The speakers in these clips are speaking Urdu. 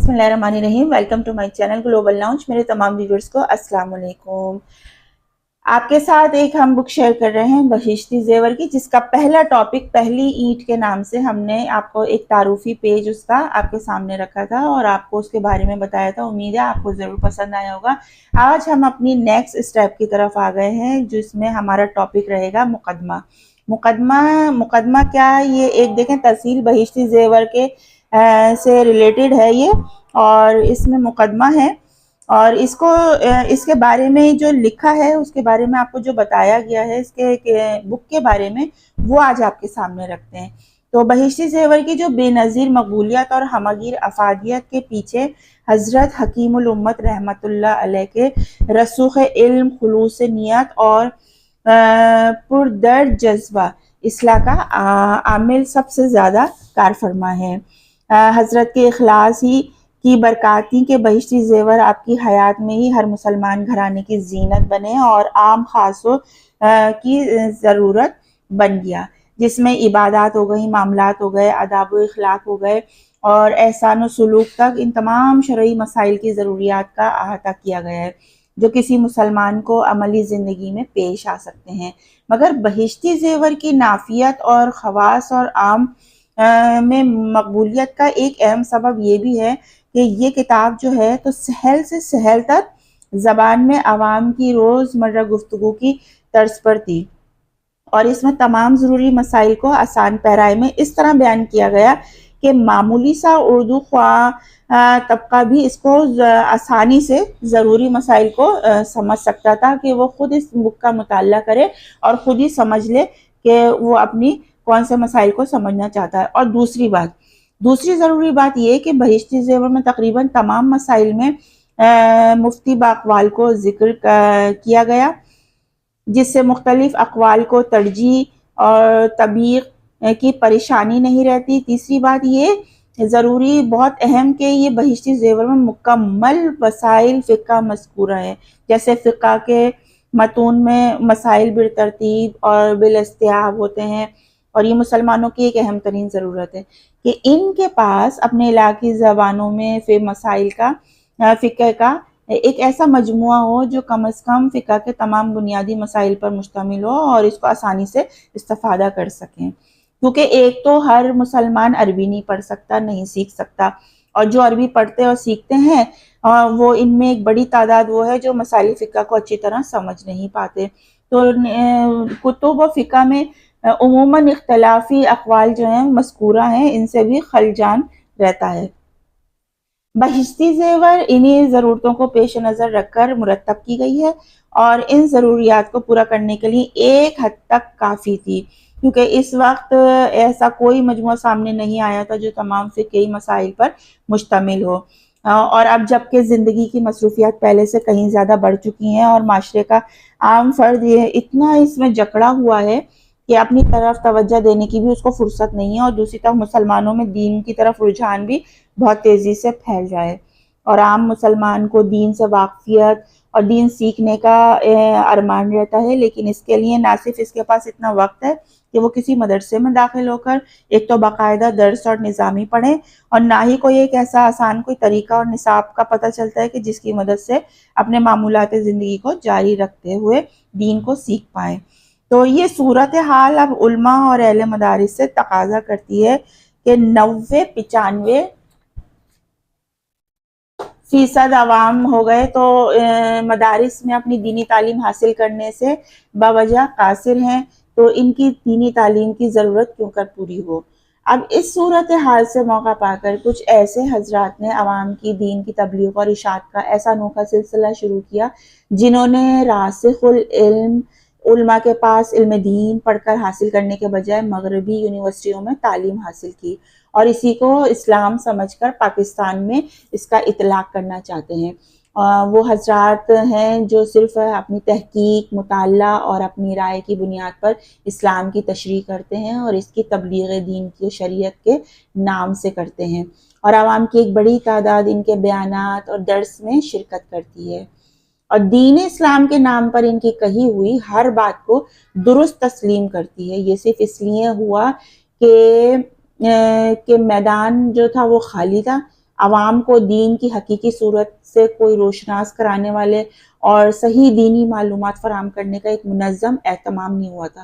بسم اللہ الرحمن الرحیم۔ Welcome to my channel Global Lounge. میرے تمام ویورز کو السلام علیکم۔ آپ کے ساتھ ایک ہم بک شیئر کر رہے ہیں بہشتی زیور کی، جس کا پہلا ٹاپک پہلی اینٹ کے نام سے ہم نے آپ کو ایک تعارفی پیج اس کا آپ کے سامنے رکھا تھا اور آپ کو اس کے بارے میں بتایا تھا۔ امید ہے آپ کو ضرور پسند آیا ہوگا۔ آج ہم اپنی نیکسٹ اسٹیپ کی طرف آ گئے ہیں، جس میں ہمارا ٹاپک رہے گا مقدمہ کیا ہے؟ یہ ایک دیکھیں تحصیل بہشتی زیور کے سے ریلیٹڈ ہے یہ، اور اس میں مقدمہ ہے، اور اس کے بارے میں جو لکھا ہے اس کے بارے میں آپ کو جو بتایا گیا ہے اس کے بک کے بارے میں، وہ آج آپ کے سامنے رکھتے ہیں۔ تو بہشتی زیور کی جو بے نظیر مقبولیت اور ہمگیر افادیت کے پیچھے حضرت حکیم الامت رحمت اللہ علیہ کے رسوخ علم، خلوص نیت اور پردرد جذبہ اصلاح کا عامل سب سے زیادہ کار فرما ہے۔ حضرت کے اخلاص ہی کی برکاتی کے بہشتی زیور آپ کی حیات میں ہی ہر مسلمان گھرانے کی زینت بنے اور عام خاصوں کی ضرورت بن گیا، جس میں عبادات ہو گئی، معاملات ہو گئے، آداب و اخلاق ہو گئے اور احسان و سلوک تک ان تمام شرعی مسائل کی ضروریات کا احاطہ کیا گیا ہے، جو کسی مسلمان کو عملی زندگی میں پیش آ سکتے ہیں۔ مگر بہشتی زیور کی نافیت اور خواص اور عام میں مقبولیت کا ایک اہم سبب یہ بھی ہے کہ یہ کتاب جو ہے تو سہل سے سہل تر زبان میں عوام کی روزمرہ گفتگو کی طرز پر تھی، اور اس میں تمام ضروری مسائل کو آسان پیرائے میں اس طرح بیان کیا گیا کہ معمولی سا اردو خواہ طبقہ بھی اس کو آسانی سے ضروری مسائل کو سمجھ سکتا تھا کہ وہ خود اس بک کا مطالعہ کرے اور خود ہی سمجھ لے کہ وہ اپنی کون سے مسائل کو سمجھنا چاہتا ہے۔ اور دوسری ضروری بات یہ کہ بہشتی زیور میں تقریباً تمام مسائل میں مفتی باقوال کو ذکر کیا گیا، جس سے مختلف اقوال کو ترجیح اور تبیق کی پریشانی نہیں رہتی۔ تیسری بات یہ ضروری بہت اہم کہ یہ بہشتی زیور میں مکمل وسائل فقہ مذکورہ ہے، جیسے فقہ کے متون میں مسائل بالترتیب اور بالاستیعاب ہوتے ہیں، اور یہ مسلمانوں کی ایک اہم ترین ضرورت ہے کہ ان کے پاس اپنے علاقائی زبانوں میں مسائل کا فقہ کا ایک ایسا مجموعہ ہو جو کم از کم فقہ کے تمام بنیادی مسائل پر مشتمل ہو اور اس کو آسانی سے استفادہ کر سکیں، کیونکہ ایک تو ہر مسلمان عربی نہیں پڑھ سکتا، نہیں سیکھ سکتا، اور جو عربی پڑھتے اور سیکھتے ہیں وہ ان میں ایک بڑی تعداد وہ ہے جو مسائل فقہ کو اچھی طرح سمجھ نہیں پاتے۔ تو کتب و فقہ میں عموماً اختلافی اقوال جو ہیں مذکورہ ہیں، ان سے بھی خلجان رہتا ہے۔ بہشتی زیور انہی ضرورتوں کو پیش نظر رکھ کر مرتب کی گئی ہے، اور ان ضروریات کو پورا کرنے کے لیے ایک حد تک کافی تھی، کیونکہ اس وقت ایسا کوئی مجموعہ سامنے نہیں آیا تھا جو تمام فقہی مسائل پر مشتمل ہو، اور اب جب کہ زندگی کی مصروفیات پہلے سے کہیں زیادہ بڑھ چکی ہیں اور معاشرے کا عام فرد یہ اتنا اس میں جکڑا ہوا ہے کہ اپنی طرف توجہ دینے کی بھی اس کو فرصت نہیں ہے، اور دوسری طرف مسلمانوں میں دین کی طرف رجحان بھی بہت تیزی سے پھیل جائے، اور عام مسلمان کو دین سے واقفیت اور دین سیکھنے کا ارمان رہتا ہے، لیکن اس کے لیے نہ صرف اس کے پاس اتنا وقت ہے کہ وہ کسی مدرسے میں داخل ہو کر ایک تو باقاعدہ درس اور نظامی پڑھیں، اور نہ ہی کوئی ایک ایسا آسان کوئی طریقہ اور نصاب کا پتہ چلتا ہے کہ جس کی مدد سے اپنے معمولات زندگی کو جاری رکھتے ہوئے دین کو سیکھ پائیں۔ تو یہ صورتحال اب علماء اور اہل مدارس سے تقاضا کرتی ہے کہ 90-95% عوام ہو گئے تو مدارس میں اپنی دینی تعلیم حاصل کرنے سے باوجہ قاصر ہیں، تو ان کی دینی تعلیم کی ضرورت کیوں کر پوری ہو۔ اب اس صورتحال سے موقع پا کر کچھ ایسے حضرات نے عوام کی دین کی تبلیغ اور اشاعت کا ایسا انوکھا سلسلہ شروع کیا جنہوں نے راسخ العلم علماء کے پاس علم دین پڑھ کر حاصل کرنے کے بجائے مغربی یونیورسٹیوں میں تعلیم حاصل کی، اور اسی کو اسلام سمجھ کر پاکستان میں اس کا اطلاق کرنا چاہتے ہیں۔ وہ حضرات ہیں جو صرف اپنی تحقیق، مطالعہ اور اپنی رائے کی بنیاد پر اسلام کی تشریح کرتے ہیں اور اس کی تبلیغ دین کی شریعت کے نام سے کرتے ہیں، اور عوام کی ایک بڑی تعداد ان کے بیانات اور درس میں شرکت کرتی ہے، اور دین اسلام کے نام پر ان کی کہی ہوئی ہر بات کو درست تسلیم کرتی ہے۔ یہ صرف اس لیے ہوا کہ میدان جو تھا وہ خالی تھا، عوام کو دین کی حقیقی صورت سے کوئی روشناس کرانے والے اور صحیح دینی معلومات فراہم کرنے کا ایک منظم اہتمام نہیں ہوا تھا،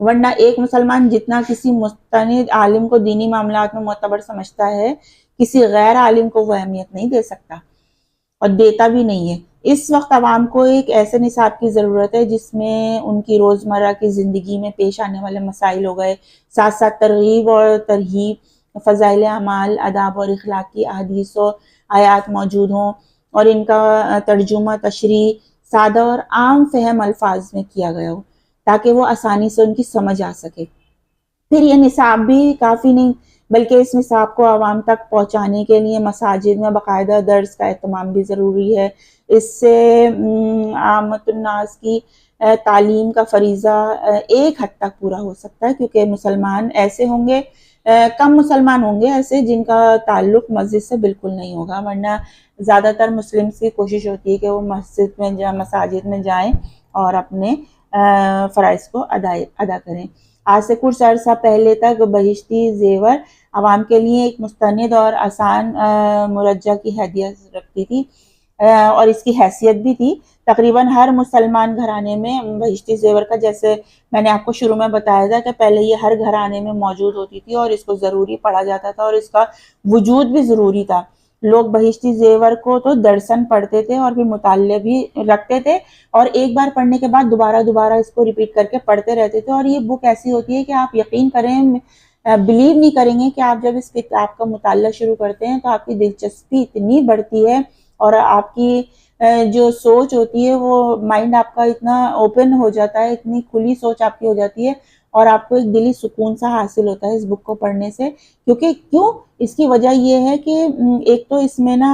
ورنہ ایک مسلمان جتنا کسی مستند عالم کو دینی معاملات میں معتبر سمجھتا ہے، کسی غیر عالم کو وہ اہمیت نہیں دے سکتا اور دیتا بھی نہیں ہے۔ اس وقت عوام کو ایک ایسے نصاب کی ضرورت ہے جس میں ان کی روزمرہ کی زندگی میں پیش آنے والے مسائل ہو گئے، ساتھ ساتھ ترغیب اور ترہیب، فضائل اعمال، آداب اور اخلاق کی احادیث و آیات موجود ہوں اور ان کا ترجمہ تشریح سادہ اور عام فہم الفاظ میں کیا گیا ہو تاکہ وہ آسانی سے ان کی سمجھ آ سکے۔ پھر یہ نصاب بھی کافی نہیں، بلکہ اس نصاب کو عوام تک پہنچانے کے لیے مساجد میں باقاعدہ درس کا اہتمام بھی ضروری ہے۔ اس سے عامت الناس کی تعلیم کا فریضہ ایک حد تک پورا ہو سکتا ہے، کیونکہ مسلمان ایسے ہوں گے، کم مسلمان ہوں گے ایسے جن کا تعلق مسجد سے بالکل نہیں ہوگا، ورنہ زیادہ تر مسلمس کی کوشش ہوتی ہے کہ وہ مساجد میں جائیں اور اپنے فرائض کو ادا کریں۔ آج سے کچھ عرصہ پہلے تک بہشتی زیور عوام کے لیے ایک مستند اور آسان مرجع کی حیثیت رکھتی تھی اور اس کی حیثیت بھی تھی۔ تقریباً ہر مسلمان گھرانے میں بہشتی زیور کا، جیسے میں نے آپ کو شروع میں بتایا تھا کہ پہلے یہ ہر گھرانے میں موجود ہوتی تھی اور اس کو ضروری پڑھا جاتا تھا اور اس کا وجود بھی ضروری تھا۔ لوگ بہشتی زیور کو تو درسن پڑھتے تھے اور پھر مطالعے بھی رکھتے تھے اور ایک بار پڑھنے کے بعد دوبارہ اس کو ریپیٹ کر کے پڑھتے رہتے تھے، اور یہ بک ایسی ہوتی ہے کہ آپ یقین کریں، بلیو نہیں کریں گے کہ آپ جب اس کتاب کا مطالعہ شروع کرتے ہیں تو آپ کی دلچسپی اتنی بڑھتی ہے اور آپ کی جو سوچ ہوتی ہے وہ مائنڈ آپ کا اتنا اوپن ہو جاتا ہے، اتنی کھلی سوچ آپ کی ہو جاتی ہے اور آپ کو ایک دلی سکون سا حاصل ہوتا ہے اس بک کو پڑھنے سے۔ کیوں اس کی وجہ یہ ہے کہ ایک تو اس میں نا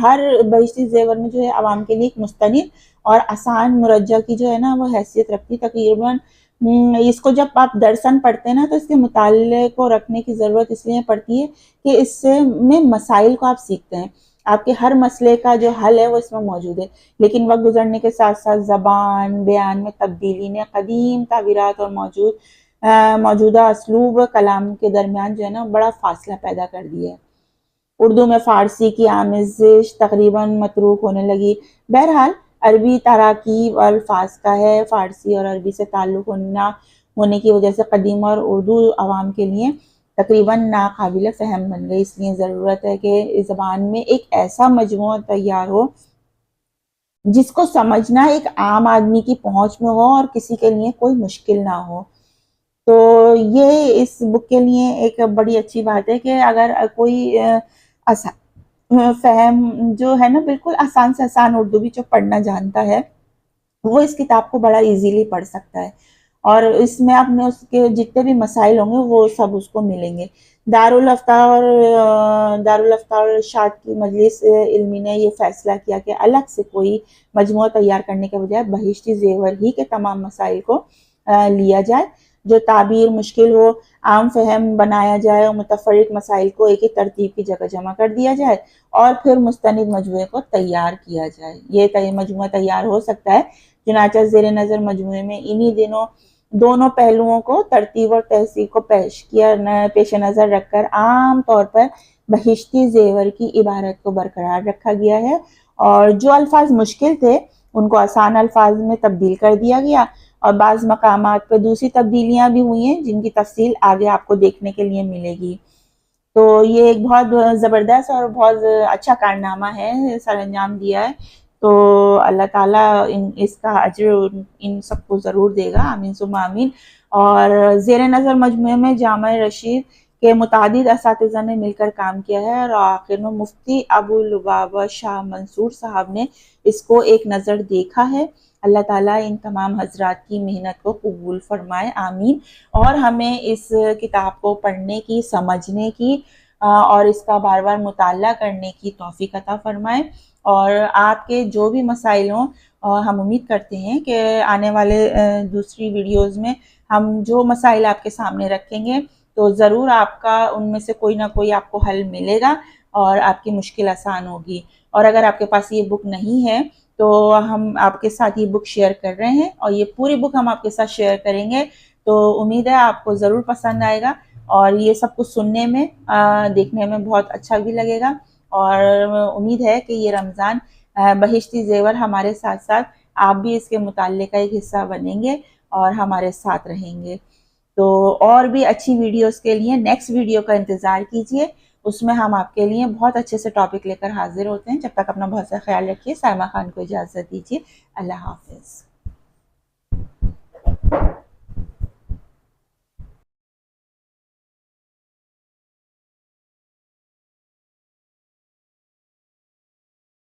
ہر بہشتی زیور میں جو ہے عوام کے لیے ایک مستند اور آسان مرجع کی جو ہے نا وہ حیثیت رکھتی۔ تقریباً اس کو جب آپ درسن پڑھتے ہیں نا تو اس کے مطالعے کو رکھنے کی ضرورت اس لیے پڑتی ہے کہ اس سے میں مسائل کو آپ سیکھتے ہیں، آپ کے ہر مسئلے کا جو حل ہے وہ اس میں موجود ہے۔ لیکن وقت گزرنے کے ساتھ ساتھ زبان بیان میں تبدیلی نے قدیم تعبیرات اور موجودہ اسلوب کلام کے درمیان جو ہے نا بڑا فاصلہ پیدا کر دیا ہے۔ اردو میں فارسی کی آمیزش تقریباً متروک ہونے لگی۔ بہرحال عربی تراکیب اور الفاظ کا ہے، فارسی اور عربی سے تعلق نہ ہونے کی وجہ سے قدیم اور اردو عوام کے لیے تقریباً ناقابل فہم بن گئی۔ اس لیے ضرورت ہے کہ اس زبان میں ایک ایسا مجموعہ تیار ہو جس کو سمجھنا ایک عام آدمی کی پہنچ میں ہو اور کسی کے لیے کوئی مشکل نہ ہو۔ تو یہ اس بک کے لیے ایک بڑی اچھی بات ہے کہ اگر کوئی فہم جو ہے نا بالکل آسان سے آسان اردو بھی جو پڑھنا جانتا ہے وہ اس کتاب کو بڑا ایزیلی پڑھ سکتا ہے اور اس میں آپ نے اس کے جتنے بھی مسائل ہوں گے وہ سب اس کو ملیں گے۔ دارالافطار ارشاد کی مجلس علمی نے یہ فیصلہ کیا کہ الگ سے کوئی مجموعہ تیار کرنے کے بجائے بہشتی زیور ہی کے تمام مسائل کو لیا جائے، جو تعبیر مشکل ہو عام فہم بنایا جائے اور متفرق مسائل کو ایک ہی ترتیب کی جگہ جمع کر دیا جائے اور پھر مستند مجموعے کو تیار کیا جائے۔ یہ مجموعہ تیار ہو سکتا ہے۔ چنانچہ زیر نظر مجموعے میں انہی دنوں دونوں پہلوؤں کو ترتیب اور تحصیل کو پیش نظر رکھ کر عام طور پر بہشتی زیور کی عبارت کو برقرار رکھا گیا ہے اور جو الفاظ مشکل تھے ان کو آسان الفاظ میں تبدیل کر دیا گیا اور بعض مقامات پہ دوسری تبدیلیاں بھی ہوئی ہیں جن کی تفصیل آگے آپ کو دیکھنے کے لیے ملے گی۔ تو یہ ایک بہت زبردست اور بہت اچھا کارنامہ ہے سر انجام دیا ہے، تو اللہ تعالیٰ اس کا اجر ان سب کو ضرور دے گا، آمین ثم آمین۔ اور زیر نظر مجموعے میں جامع رشید کے متعدد اساتذہ نے مل کر کام کیا ہے اور آخر میں مفتی ابو لبابہ شاہ منصور صاحب نے اس کو ایک نظر دیکھا ہے۔ اللہ تعالیٰ ان تمام حضرات کی محنت کو قبول فرمائے، آمین، اور ہمیں اس کتاب کو پڑھنے کی، سمجھنے کی اور اس کا بار بار مطالعہ کرنے کی توفیق عطا فرمائے۔ اور آپ کے جو بھی مسائل ہوں ہم امید کرتے ہیں کہ آنے والے دوسری ویڈیوز میں ہم جو مسائل آپ کے سامنے رکھیں گے تو ضرور آپ کا ان میں سے کوئی نہ کوئی آپ کو حل ملے گا اور آپ کی مشکل آسان ہوگی۔ اور اگر آپ کے پاس یہ بک نہیں ہے تو ہم آپ کے ساتھ یہ بک شیئر کر رہے ہیں اور یہ پوری بک ہم آپ کے ساتھ شیئر کریں گے، تو امید ہے آپ کو ضرور پسند آئے گا۔ اور یہ سب کچھ سننے میں دیکھنے میں بہت اچھا بھی لگے گا، اور امید ہے کہ یہ رمضان بہشتی زیور ہمارے ساتھ ساتھ آپ بھی اس کے مطالعے کا ایک حصہ بنیں گے اور ہمارے ساتھ رہیں گے۔ تو اور بھی اچھی ویڈیوز کے لیے نیکسٹ ویڈیو کا انتظار کیجئے، اس میں ہم آپ کے لیے بہت اچھے سے ٹاپک لے کر حاضر ہوتے ہیں۔ جب تک اپنا بہت سا خیال رکھیے، سائمہ خان کو اجازت دیجیے، اللہ حافظ۔